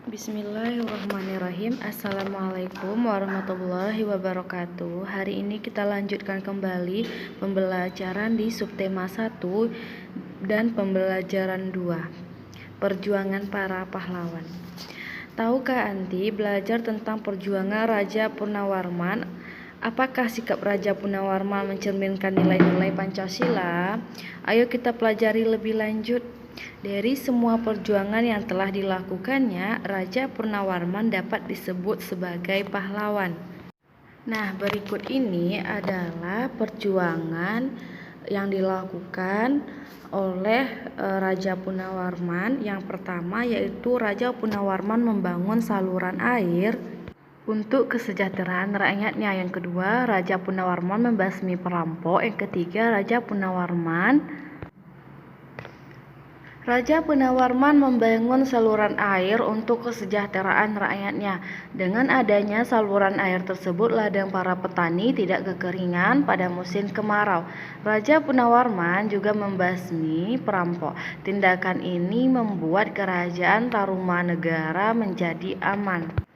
Bismillahirrahmanirrahim. Assalamualaikum warahmatullahi wabarakatuh. Hari ini kita lanjutkan kembali pembelajaran di subtema 1 dan pembelajaran 2, perjuangan para pahlawan. Tahukah Anti belajar tentang perjuangan Raja Purnawarman? Apakah sikap Raja Purnawarman mencerminkan nilai-nilai Pancasila? Ayo kita pelajari lebih lanjut. Dari semua perjuangan yang telah dilakukannya, Raja Purnawarman dapat disebut sebagai pahlawan. Nah, berikut ini adalah perjuangan yang dilakukan oleh Raja Purnawarman. Yang pertama yaitu Raja Purnawarman membangun saluran air untuk kesejahteraan rakyatnya. Yang kedua, Raja Purnawarman membasmi perampok. Yang ketiga, Raja Purnawarman membangun saluran air untuk kesejahteraan rakyatnya. Dengan adanya saluran air tersebut, ladang para petani tidak kekeringan pada musim kemarau. Raja Purnawarman juga membasmi perampok. Tindakan ini membuat kerajaan Tarumanegara menjadi aman.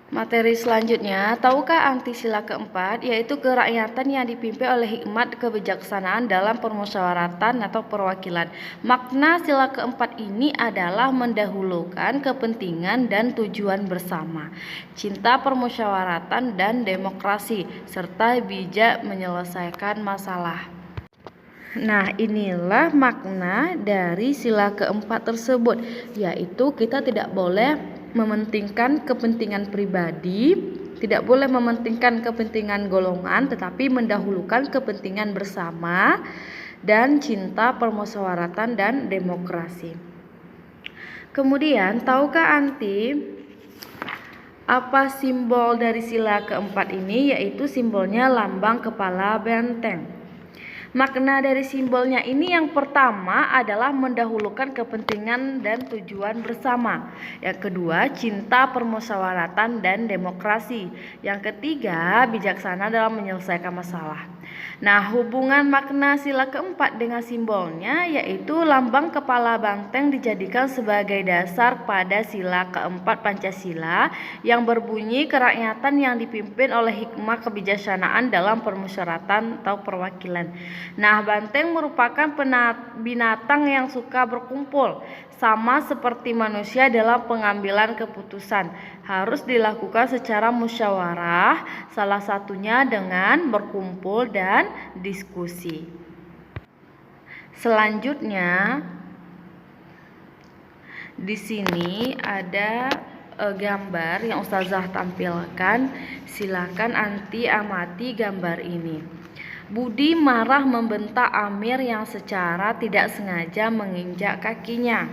Materi selanjutnya, tahukah Anti sila keempat, yaitu kerakyatan yang dipimpin oleh hikmat kebijaksanaan dalam permusyawaratan atau perwakilan. Makna sila keempat ini adalah mendahulukan kepentingan dan tujuan bersama, cinta permusyawaratan dan demokrasi, serta bijak menyelesaikan masalah. Nah, inilah makna dari sila keempat tersebut, yaitu kita tidak boleh mementingkan kepentingan pribadi, tidak boleh mementingkan kepentingan golongan, tetapi mendahulukan kepentingan bersama dan cinta permusyawaratan dan demokrasi. Kemudian, tahukah Anti apa simbol dari sila keempat ini? Yaitu simbolnya lambang kepala benteng. Makna dari simbolnya ini yang pertama adalah mendahulukan kepentingan dan tujuan bersama. Yang kedua, cinta permusyawaratan dan demokrasi. Yang ketiga, bijaksana dalam menyelesaikan masalah. Nah, hubungan makna sila keempat dengan simbolnya yaitu lambang kepala banteng dijadikan sebagai dasar pada sila keempat Pancasila yang berbunyi kerakyatan yang dipimpin oleh hikmah kebijaksanaan dalam permusyawaratan atau perwakilan. Nah, banteng merupakan binatang yang suka berkumpul, sama seperti manusia dalam pengambilan keputusan. Harus dilakukan secara musyawarah, salah satunya dengan berkumpul dan diskusi. Selanjutnya, di sini ada gambar yang Ustazah tampilkan. Silakan Anti amati gambar ini. Budi marah membentak Amir yang secara tidak sengaja menginjak kakinya.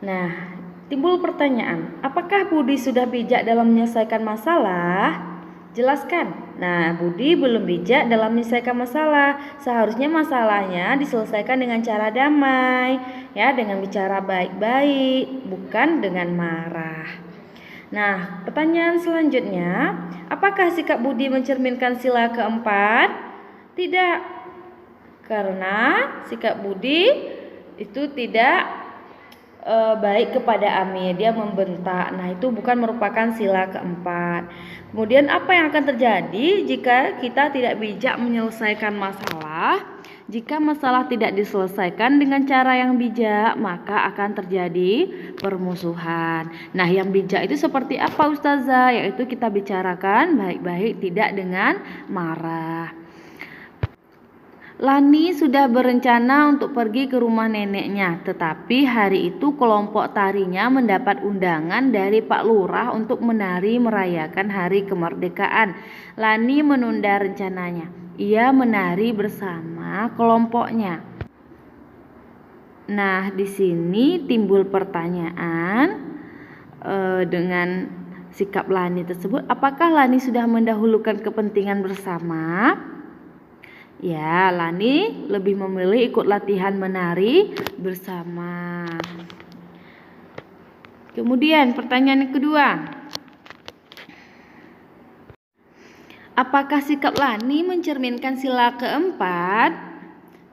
Nah, timbul pertanyaan, apakah Budi sudah bijak dalam menyelesaikan masalah? Jelaskan. Nah, Budi belum bijak dalam menyelesaikan masalah. Seharusnya masalahnya diselesaikan dengan cara damai, ya, dengan bicara baik-baik, bukan dengan marah. Nah, pertanyaan selanjutnya, apakah sikap Budi mencerminkan sila keempat? Tidak, karena sikap Budi itu tidak baik kepada Amir, dia membentak. Nah, itu bukan merupakan sila keempat. Kemudian apa yang akan terjadi jika kita tidak bijak menyelesaikan masalah? Jika masalah tidak diselesaikan dengan cara yang bijak, maka akan terjadi permusuhan. Nah, yang bijak itu seperti apa, Ustazah? Yaitu kita bicarakan baik-baik, tidak dengan marah. Lani sudah berencana untuk pergi ke rumah neneknya, tetapi hari itu kelompok tarinya mendapat undangan dari Pak Lurah untuk menari merayakan hari kemerdekaan. Lani menunda rencananya. Ia menari bersama kelompoknya. Nah, di sini timbul pertanyaan dengan sikap Lani tersebut, apakah Lani sudah mendahulukan kepentingan bersama? Ya, Lani lebih memilih ikut latihan menari bersama. Kemudian pertanyaan yang kedua, apakah sikap Lani mencerminkan sila keempat?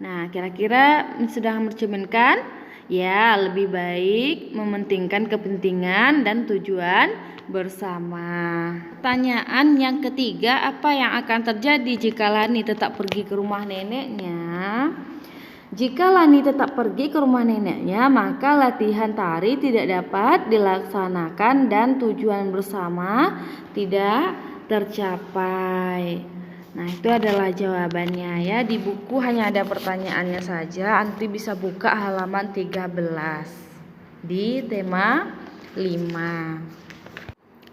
Nah, kira-kira sudah mencerminkan? Ya, lebih baik mementingkan kepentingan dan tujuan bersama. Pertanyaan yang ketiga, apa yang akan terjadi jika Lani tetap pergi ke rumah neneknya? Jika Lani tetap pergi ke rumah neneknya, maka latihan tari tidak dapat dilaksanakan dan tujuan bersama tidak tercapai. Nah, itu adalah jawabannya ya. Di buku hanya ada pertanyaannya saja. Nanti bisa buka halaman 13 di tema 5.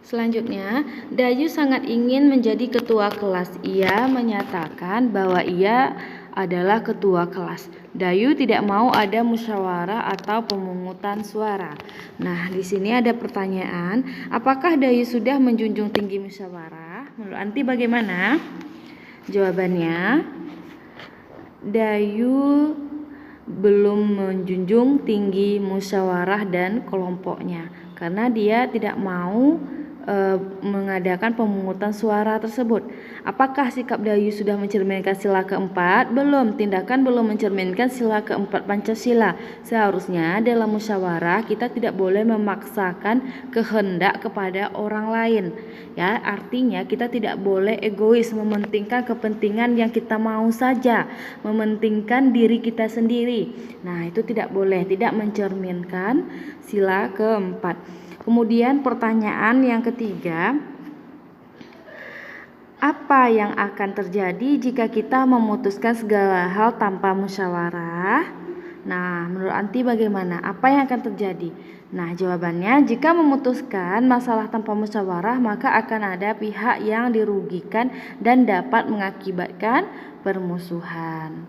Selanjutnya, Dayu sangat ingin menjadi ketua kelas. Ia menyatakan bahwa ia adalah ketua kelas. Dayu tidak mau ada musyawarah atau pemungutan suara. Nah, di sini ada pertanyaan, apakah Dayu sudah menjunjung tinggi musyawarah? Menurut Anti bagaimana? Jawabannya, Dayu belum menjunjung tinggi musyawarah dan kelompoknya karena dia tidak mau mengadakan pemungutan suara tersebut. Apakah sikap Dayu sudah mencerminkan sila keempat? Belum. Tindakan belum mencerminkan sila keempat Pancasila. Seharusnya dalam musyawarah kita tidak boleh memaksakan kehendak kepada orang lain. Ya, artinya kita tidak boleh egois, mementingkan kepentingan yang kita mau saja, mementingkan diri kita sendiri. Nah, itu tidak boleh, tidak mencerminkan sila keempat. Kemudian pertanyaan yang ketiga, apa yang akan terjadi jika kita memutuskan segala hal tanpa musyawarah? Nah, menurut Anti bagaimana? Apa yang akan terjadi? Nah, jawabannya, jika memutuskan masalah tanpa musyawarah, maka akan ada pihak yang dirugikan dan dapat mengakibatkan permusuhan.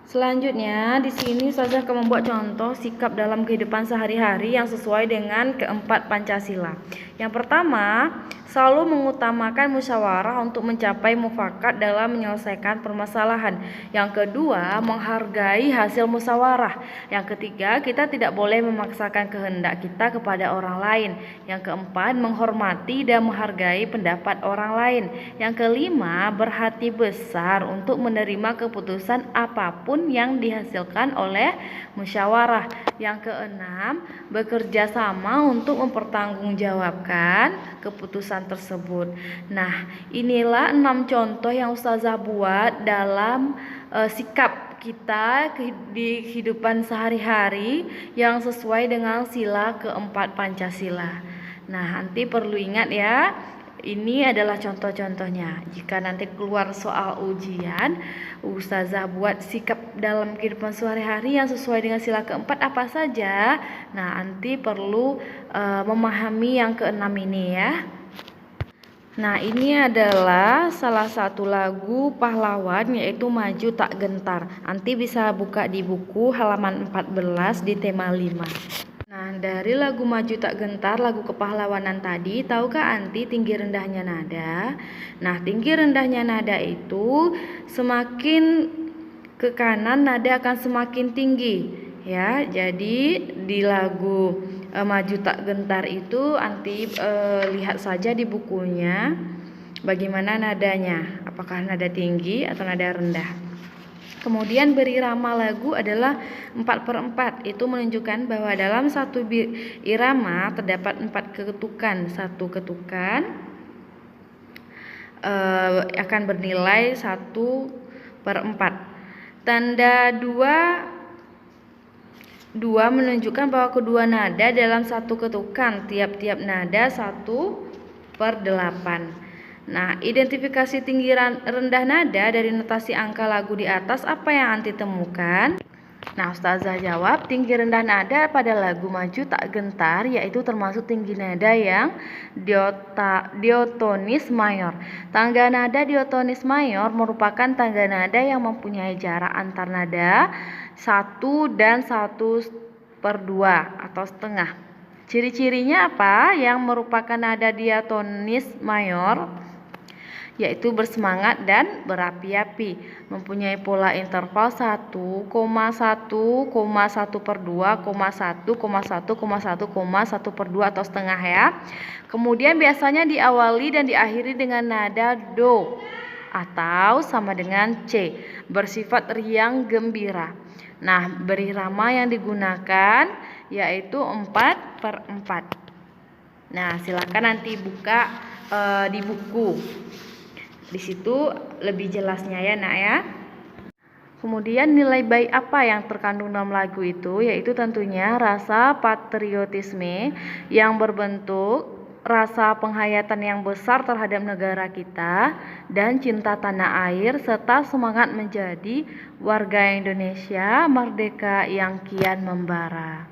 Selanjutnya, di sini saya akan membuat contoh sikap dalam kehidupan sehari-hari yang sesuai dengan keempat Pancasila. Yang pertama, selalu mengutamakan musyawarah untuk mencapai mufakat dalam menyelesaikan permasalahan. Yang kedua, menghargai hasil musyawarah. Yang ketiga, kita tidak boleh memaksakan kehendak kita kepada orang lain. Yang keempat, menghormati dan menghargai pendapat orang lain. Yang kelima, berhati besar untuk menerima keputusan apapun yang dihasilkan oleh musyawarah. Yang keenam, bekerja sama untuk mempertanggungjawabkan keputusan tersebut. Nah, inilah 6 contoh yang Ustazah buat dalam sikap kita di kehidupan sehari-hari yang sesuai dengan sila keempat Pancasila. Nah, nanti perlu ingat ya, ini adalah contoh-contohnya. Jika nanti keluar soal ujian, Ustazah buat sikap dalam kehidupan sehari-hari yang sesuai dengan sila keempat apa saja. Nah, nanti perlu memahami yang keenam ini ya. Nah, ini adalah salah satu lagu pahlawan yaitu Maju Tak Gentar. Nanti bisa buka di buku halaman 14 di tema 5. Nah, dari lagu Maju Tak Gentar, lagu kepahlawanan tadi, tahukah Anti tinggi rendahnya nada? Nah, tinggi rendahnya nada itu semakin ke kanan nada akan semakin tinggi ya. Jadi di lagu Maju Tak Gentar itu Anti lihat saja di bukunya bagaimana nadanya, apakah nada tinggi atau nada rendah. Kemudian berirama lagu adalah 4/4. Itu menunjukkan bahwa dalam satu irama terdapat 4 ketukan. Satu ketukan akan bernilai 1/4. Tanda 2 menunjukkan bahwa kedua nada dalam satu ketukan. Tiap-tiap nada 1/8. Nah, identifikasi tinggi rendah nada dari notasi angka lagu di atas apa yang Anti temukan? Nah, Ustazah jawab, tinggi rendah nada pada lagu Maju Tak Gentar yaitu termasuk tinggi nada yang diatonis mayor. Tangga nada diatonis mayor merupakan tangga nada yang mempunyai jarak antar nada 1 dan 1/2 atau setengah. Ciri-cirinya apa yang merupakan nada diatonis mayor? Yaitu bersemangat dan berapi-api, mempunyai pola interval 1,1, 1/2, 1,1, 1,2 atau setengah ya. Kemudian biasanya diawali dan diakhiri dengan nada do atau sama dengan C, bersifat riang gembira. Nah, berirama yang digunakan yaitu 4/4. Nah, silakan nanti buka di buku. Di situ lebih jelasnya ya, Nak ya. Kemudian nilai baik apa yang terkandung dalam lagu itu, yaitu tentunya rasa patriotisme yang berbentuk rasa penghayatan yang besar terhadap negara kita dan cinta tanah air serta semangat menjadi warga Indonesia merdeka yang kian membara.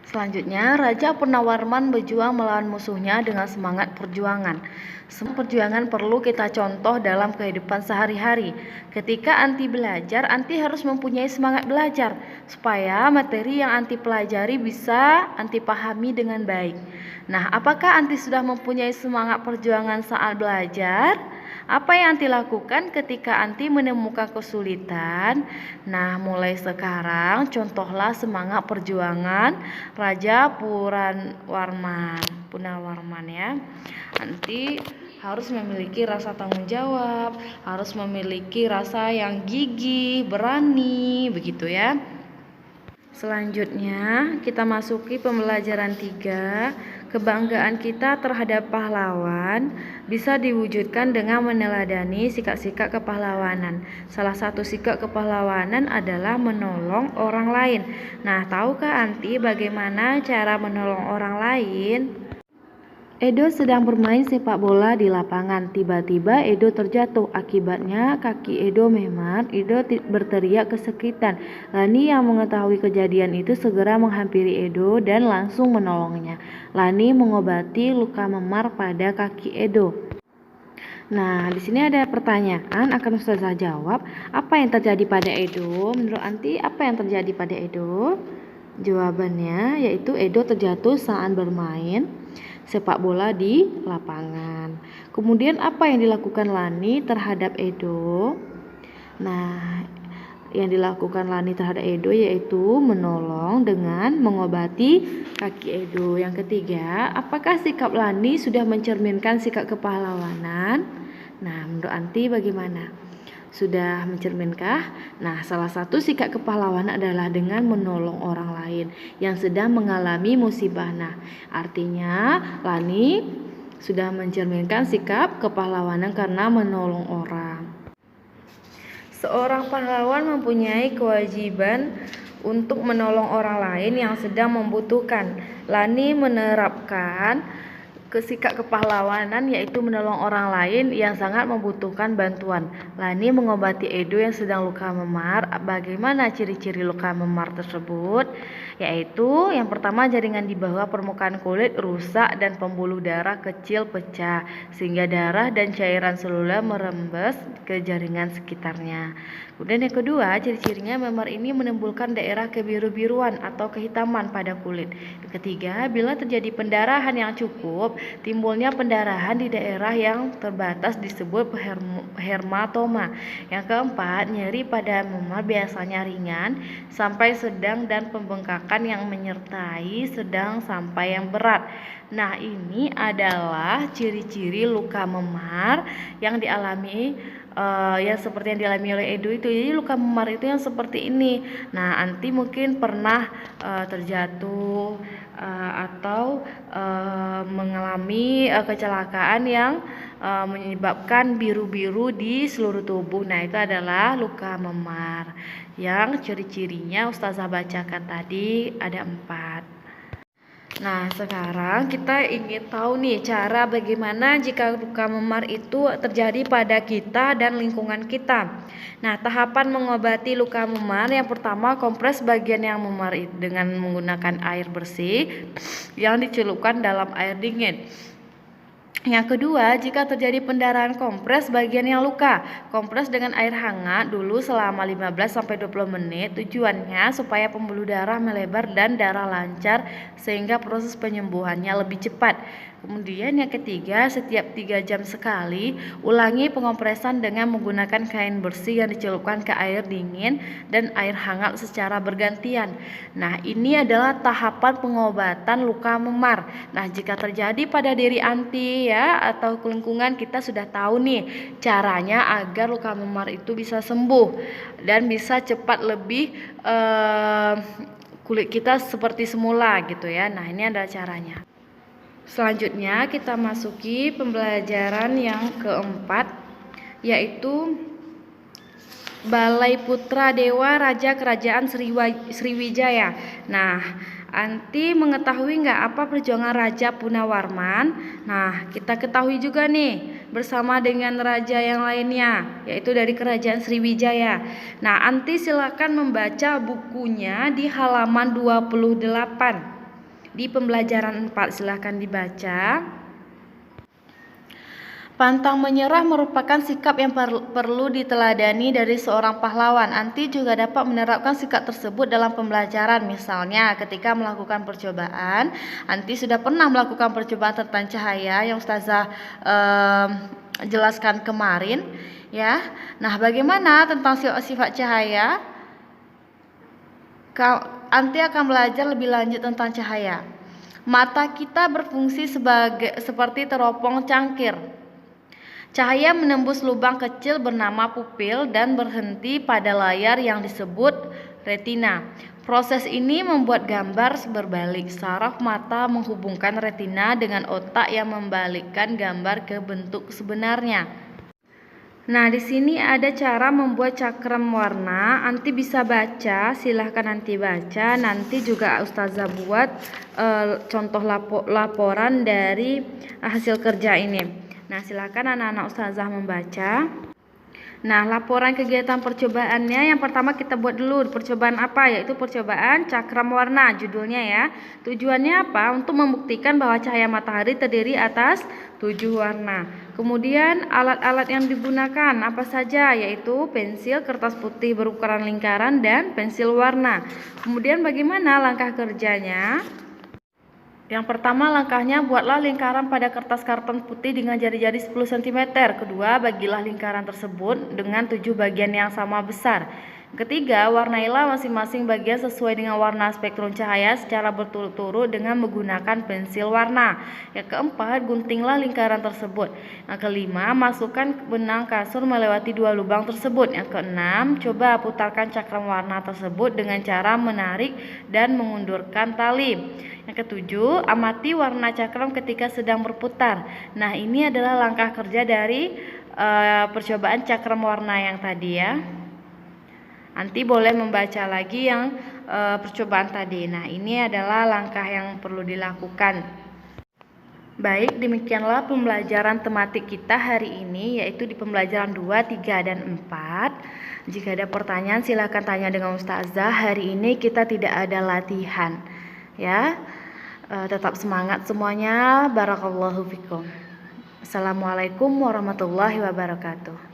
Selanjutnya, Raja Purnawarman berjuang melawan musuhnya dengan semangat perjuangan. Semua perjuangan perlu kita contoh dalam kehidupan sehari-hari. Ketika Anti belajar, Anti harus mempunyai semangat belajar supaya materi yang Anti pelajari bisa Anti pahami dengan baik. Nah, apakah Anti sudah mempunyai semangat perjuangan saat belajar? Apa yang Anti lakukan ketika Anti menemukan kesulitan? Nah, mulai sekarang contohlah semangat perjuangan Raja Purnawarman ya. Anti harus memiliki rasa tanggung jawab, harus memiliki rasa yang gigih, berani, begitu ya. Selanjutnya kita masuki pembelajaran 3. Kebanggaan kita terhadap pahlawan bisa diwujudkan dengan meneladani sikap-sikap kepahlawanan. Salah satu sikap kepahlawanan adalah menolong orang lain. Nah, tahukah Anti bagaimana cara menolong orang lain? Edo sedang bermain sepak bola di lapangan. Tiba-tiba Edo terjatuh. Akibatnya kaki Edo memar. Edo berteriak kesakitan. Lani yang mengetahui kejadian itu segera menghampiri Edo dan langsung menolongnya. Lani mengobati luka memar pada kaki Edo. Nah, di sini ada pertanyaan akan Ustazah jawab. Apa yang terjadi pada Edo? Menurut Anti, apa yang terjadi pada Edo? Jawabannya yaitu Edo terjatuh saat bermain sepak bola di lapangan. Kemudian apa yang dilakukan Lani terhadap Edo? Nah, yang dilakukan Lani terhadap Edo yaitu menolong dengan mengobati kaki Edo. Yang ketiga, apakah sikap Lani sudah mencerminkan sikap kepahlawanan? Nah, menurut Anti bagaimana? Sudah mencerminkah? Nah, salah satu sikap kepahlawanan adalah dengan menolong orang lain yang sedang mengalami musibah. Nah, artinya Lani sudah mencerminkan sikap kepahlawanan karena menolong orang. Seorang pahlawan mempunyai kewajiban untuk menolong orang lain yang sedang membutuhkan. Lani menerapkan sikap kepahlawanan yaitu menolong orang lain yang sangat membutuhkan bantuan. Lani mengobati Edo yang sedang luka memar. Bagaimana ciri-ciri luka memar tersebut? Yaitu yang pertama, jaringan di bawah permukaan kulit rusak dan pembuluh darah kecil pecah sehingga darah dan cairan seluler merembes ke jaringan sekitarnya. Kemudian yang kedua, ciri-cirinya memar ini menimbulkan daerah kebiru-biruan atau kehitaman pada kulit. Yang ketiga, bila terjadi pendarahan yang cukup, timbulnya pendarahan di daerah yang terbatas disebut hematoma. Yang keempat, nyeri pada memar biasanya ringan sampai sedang dan pembengkakan yang menyertai sedang sampai yang berat. Nah, ini adalah ciri-ciri luka memar yang dialami yang seperti yang dialami oleh Edo itu. Jadi luka memar itu yang seperti ini. Nah, Anti mungkin pernah terjatuh atau mengalami kecelakaan yang menyebabkan biru-biru di seluruh tubuh. Nah, itu adalah luka memar yang ciri-cirinya Ustazah bacakan tadi ada 4. Nah, sekarang kita ingin tahu nih cara bagaimana jika luka memar itu terjadi pada kita dan lingkungan kita. Nah, tahapan mengobati luka memar yang pertama, kompres bagian yang memar dengan menggunakan air bersih yang dicelupkan dalam air dingin. Yang kedua, jika terjadi pendarahan, kompres bagian yang luka. Kompres dengan air hangat dulu selama 15-20 menit. Tujuannya supaya pembuluh darah melebar dan darah lancar sehingga proses penyembuhannya lebih cepat. Kemudian yang ketiga, setiap 3 jam sekali, ulangi pengompresan dengan menggunakan kain bersih yang dicelupkan ke air dingin dan air hangat secara bergantian. Nah, ini adalah tahapan pengobatan luka memar. Nah, jika terjadi pada diri anti ya atau lingkungan, kita sudah tahu nih caranya agar luka memar itu bisa sembuh dan bisa cepat lebih kulit kita seperti semula gitu ya. Nah, ini adalah caranya. Selanjutnya kita masuki pembelajaran yang keempat, yaitu Balai Putra Dewa Raja Kerajaan Sriwijaya. Nah, anti mengetahui nggak apa perjuangan Raja Punawarman? Nah, kita ketahui juga nih bersama dengan raja yang lainnya, yaitu dari Kerajaan Sriwijaya. Nah, anti silakan membaca bukunya di halaman 28. Di pembelajaran 4 silahkan dibaca. Pantang menyerah merupakan sikap yang perlu diteladani dari seorang pahlawan. Anti juga dapat menerapkan sikap tersebut dalam pembelajaran. Misalnya ketika melakukan percobaan, Anti sudah pernah melakukan percobaan tentang cahaya yang Ustazah jelaskan kemarin ya. Nah, bagaimana tentang sifat cahaya? Anti akan belajar lebih lanjut tentang cahaya. Mata kita berfungsi seperti teropong cangkir. Cahaya menembus lubang kecil bernama pupil dan berhenti pada layar yang disebut retina. Proses ini membuat gambar berbalik. Saraf mata menghubungkan retina dengan otak yang membalikkan gambar ke bentuk sebenarnya. Nah, di sini ada cara membuat cakram warna. Anti bisa baca, silahkan Anti baca. Nanti juga Ustazah buat contoh laporan dari hasil kerja ini. Nah, silahkan anak-anak Ustazah membaca. Nah, laporan kegiatan percobaannya yang pertama kita buat dulu. Percobaan apa? Yaitu percobaan cakram warna, judulnya ya. Tujuannya apa? Untuk membuktikan bahwa cahaya matahari terdiri atas 7 warna. Kemudian alat-alat yang digunakan apa saja? Yaitu pensil, kertas putih berukuran lingkaran, dan pensil warna. Kemudian bagaimana langkah kerjanya? Yang pertama langkahnya, buatlah lingkaran pada kertas karton putih dengan jari-jari 10 cm. Kedua, bagilah lingkaran tersebut dengan 7 bagian yang sama besar. Ketiga, warnailah masing-masing bagian sesuai dengan warna spektrum cahaya secara berturut-turut dengan menggunakan pensil warna. Yang keempat, guntinglah lingkaran tersebut. Yang kelima, masukkan benang kasur melewati 2 lubang tersebut. Yang keenam, coba putarkan cakram warna tersebut dengan cara menarik dan mengundurkan tali. Yang ketujuh, amati warna cakram ketika sedang berputar. Nah, ini adalah langkah kerja dari percobaan cakram warna yang tadi ya. Nanti boleh membaca lagi yang percobaan tadi. Nah, ini adalah langkah yang perlu dilakukan. Baik, demikianlah pembelajaran tematik kita hari ini, yaitu di pembelajaran 2, 3, dan 4. Jika ada pertanyaan silakan tanya dengan Ustazah. Hari ini kita tidak ada latihan ya. Tetap semangat semuanya. Barakallahu fikum. Assalamualaikum warahmatullahi wabarakatuh.